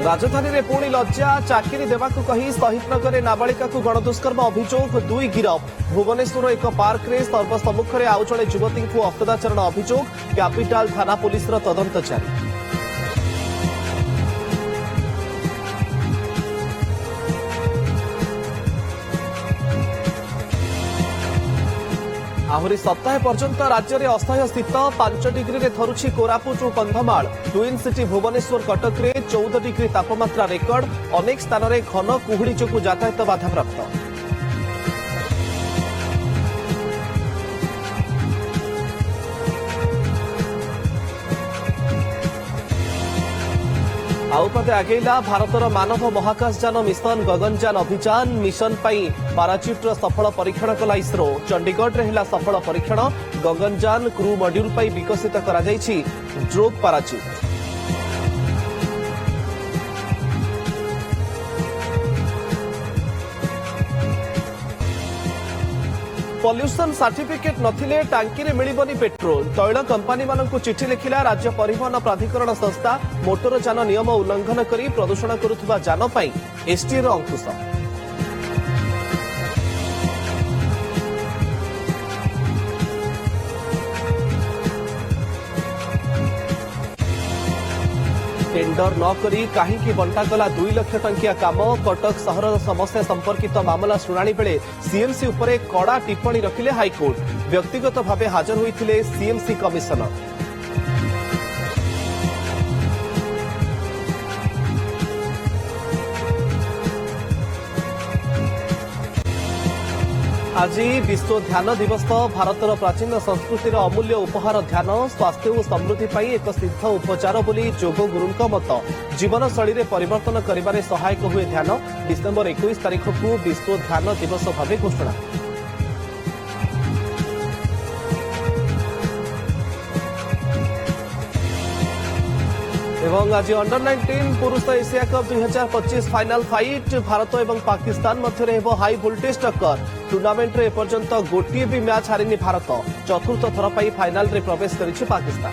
राजधानी में पुणी लज्जा चाकरी देवाकू कही शहीदनगर नाबालिका गणदुष्कर्म अभियोग 2 गिरफ भुवनेश्वर एक पार्क में सर्वसम्मुखें आउ जड़े युवती को अत्याचारण अभियोग कैपिटाल थाना पुलिस तदंत जारी। आहरी सप्ताह पर्यंत राज्य में असह्य शीत 5 डिग्री रे थरुछि कोरापुट और कंधमाल ट्विन सिटी भुवनेश्वर कटक रे 14 डिग्री तापमात्रा रेकर्ड अनेक स्थान में घन कुहुड़ी जोगु यातायात बाधाप्राप्त। आउपदे आगेला भारतर मानव महाकाशयान मिशन गगनयान अभियान मिशन पाई पाराच्यूटर सफल परीक्षण कला इसरो चंडीगढ़ रे हिला सफल परीक्षण गगनयान क्रू मॉड्यूल पाई विकसित करा जायछि ड्रोग पाराच्यूट। पॉल्यूशन सर्टिफिकेट नथिले टांकी रे मिलिबनी पेट्रोल तैल कंपनी मानकु चिठी लिखिला राज्य परिवहन प्राधिकरण संस्था मोटर यान नियम उल्लंघन करी प्रदूषण करुथबा यान पाई एसटी रो अंकुश। टेंडर न करी कहीं बंटागला 2 लाख टंकिया काम कटक सहर समस्या संपर्कित मामला शुणाणी बेले सीएमसी उपरे कड़ा टिप्पणी रखिले हाईकोर्ट व्यक्तिगत भावे हाजर होइथिले सीएमसी कमिशनर। आज विश्व ध्यान दिवस भारतर प्राचीन संस्कृतिर अमूल्य उपहार ध्यान स्वास्थ्य और समृद्धि पर एक सिद्ध उपचार बोली योग गुरुंक मत जीवनशैली में परिवर्तन करिबारे सहायक हुए ध्यान डिसेम्बर 21 तारिख को विश्व ध्यान दिवस भाव घोषणा। एवं आज अंडर-19 पुरुष Asia cup 2025 final fight Bharat और पाकिस्तान मध्य हाई वोल्टेज टक्कर टूर्नामेंट रे एपर्यंत गोटे भी मैच हारिनी भारत चतुर्थ थर पर फाइनाल रे प्रवेश करिछि पाकिस्तान।